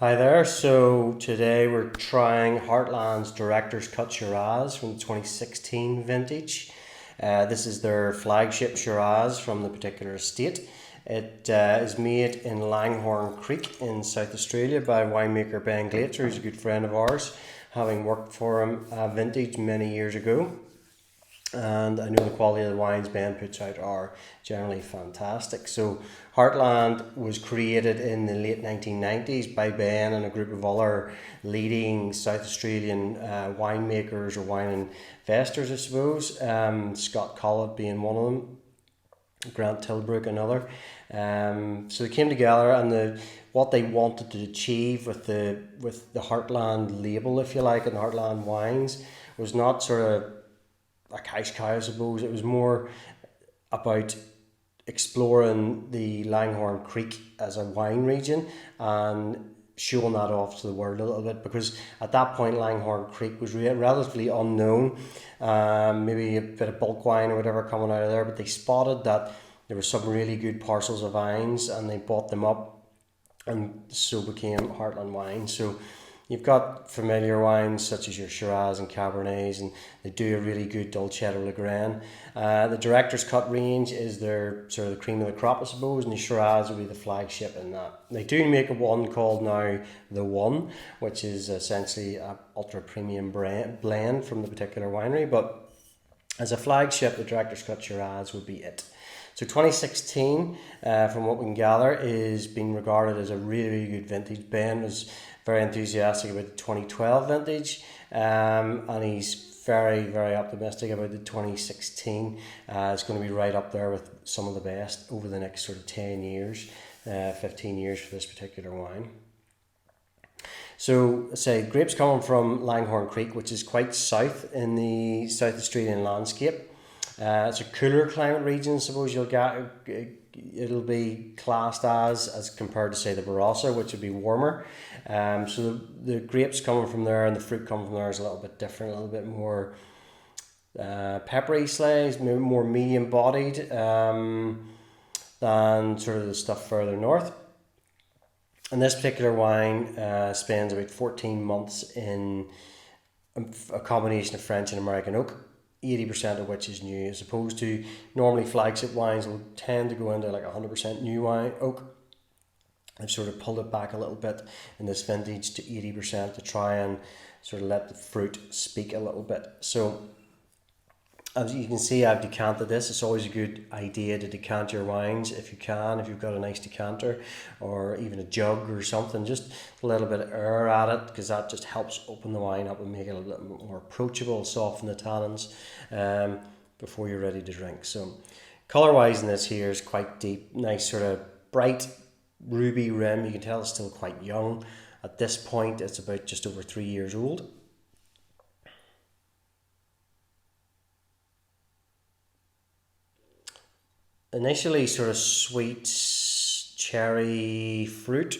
Hi there. So today we're trying Heartland's Director's Cut Shiraz from the 2016 vintage. This is their flagship Shiraz from the particular estate. It is made in Langhorne Creek in South Australia by winemaker Ben Glaetzer, who's a good friend of ours, having worked for him vintage many years ago. And I know the quality of the wines Ben puts out are generally fantastic. So Heartland was created in the late 1990s by Ben and a group of other leading South Australian winemakers or wine investors, I suppose. Scott Collett being one of them, Grant Tilbrook another. So they came together, and what they wanted to achieve with the Heartland label, if you like, and the Heartland wines was not sort of a cash cow, I suppose. It was more about exploring the Langhorne Creek as a wine region and showing that off to the world a little bit, because at that point Langhorne Creek was relatively unknown. Maybe a bit of bulk wine or whatever coming out of there, but they spotted that there were some really good parcels of vines and they bought them up, and so became Heartland Wine. So you've got familiar wines such as your Shiraz and Cabernets, and they do a really good Dolcetto Lagran. The Director's Cut range is their sort of the cream of the crop, I suppose, and the Shiraz will be the flagship in that. They do make a one called now The One, which is essentially an ultra premium blend from the particular winery, but as a flagship, the Director's Cut Shiraz would be it. So 2016, from what we can gather, is being regarded as a really, really good vintage. Ben was very enthusiastic about the 2012 vintage, and he's very, very optimistic about the 2016. It's going to be right up there with some of the best over the next sort of 10 years, 15 years for this particular wine. So, say, grapes coming from Langhorne Creek, which is quite south in the South Australian landscape. It's a cooler climate region, I suppose you'll get. It'll be classed as compared to, say, the Barossa, which would be warmer. So the grapes coming from there and the fruit coming from there is a little bit different, a little bit more peppery slice, more medium bodied than sort of the stuff further north. And this particular wine spends about 14 months in a combination of French and American oak, 80% of which is new, as opposed to normally flagship wines will tend to go into like 100% new wine oak. I've sort of pulled it back a little bit in this vintage to 80% to try and sort of let the fruit speak a little bit. So as you can see, I've decanted this. It's always a good idea to decant your wines if you can, if you've got a nice decanter or even a jug or something, just a little bit of air at it, because that just helps open the wine up and make it a little bit more approachable, soften the tannins before you're ready to drink. So colour wise in this here is quite deep, nice sort of bright ruby rim. You can tell it's still quite young. At this point it's about just over 3 years old. Initially sort of sweet cherry fruit,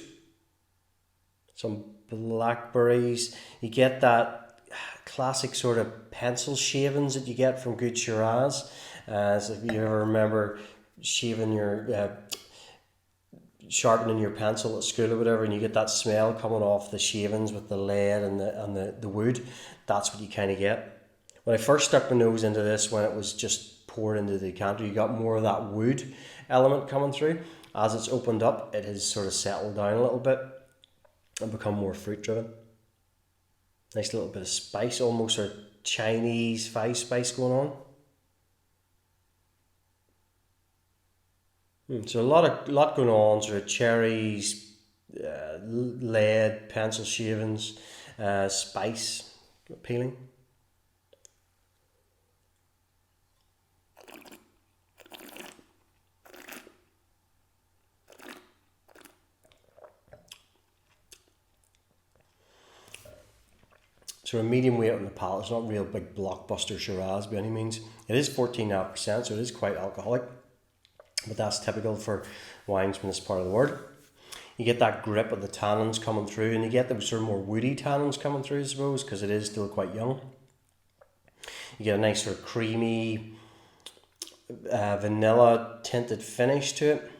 some blackberries. You get that classic sort of pencil shavings that you get from good Shiraz. So if you ever remember shaving your sharpening your pencil at school or whatever, and you get that smell coming off the shavings with the lead and the wood, that's what you kind of get. When I first stuck my nose into this, when it was just poured into the decanter, you got more of that wood element coming through. As it's opened up, it has sort of settled down a little bit and become more fruit driven. Nice little bit of spice, almost sort of Chinese spice going on. So a lot going on, sort of cherries, lead, pencil shavings, spice appealing. So a medium weight on the palate. It's not a real big blockbuster Shiraz by any means. It is 14.5%, so it is quite alcoholic, but that's typical for wines from this part of the world. You get that grip of the tannins coming through, and you get the sort of more woody tannins coming through, I suppose, because it is still quite young. You get a nice sort of creamy vanilla tinted finish to it.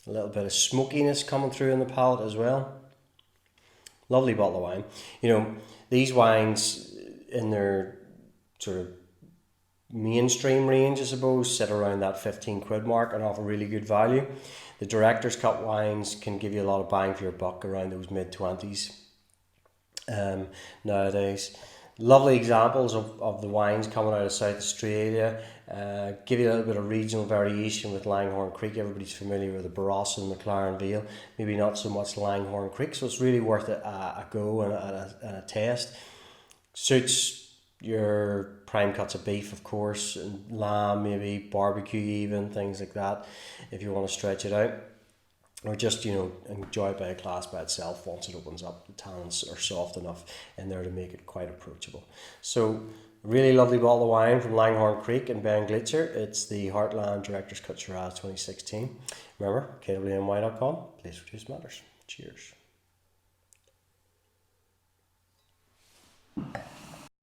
A little bit of smokiness coming through in the palate as well. Lovely bottle of wine. You know, these wines in their sort of mainstream range, I suppose, sit around that 15 quid mark and offer really good value. The director's cut wines can give you a lot of bang for your buck around those mid 20s nowadays. Lovely examples of the wines coming out of South Australia. Give you a little bit of regional variation with Langhorne Creek. Everybody's familiar with the Barossa and McLaren Vale. Maybe not so much Langhorne Creek, so it's really worth a go and a test. Suits your prime cuts of beef, of course, and lamb, maybe barbecue, even things like that, if you want to stretch it out, or just, you know, enjoy it by a class by itself. Once it opens up, the tannins are soft enough in there to make it quite approachable. So really lovely bottle of wine from Langhorne Creek in Ben Glacier. It's the Heartland Director's Cut Shiraz 2016. Remember, kwny.com, place where taste matters. Cheers.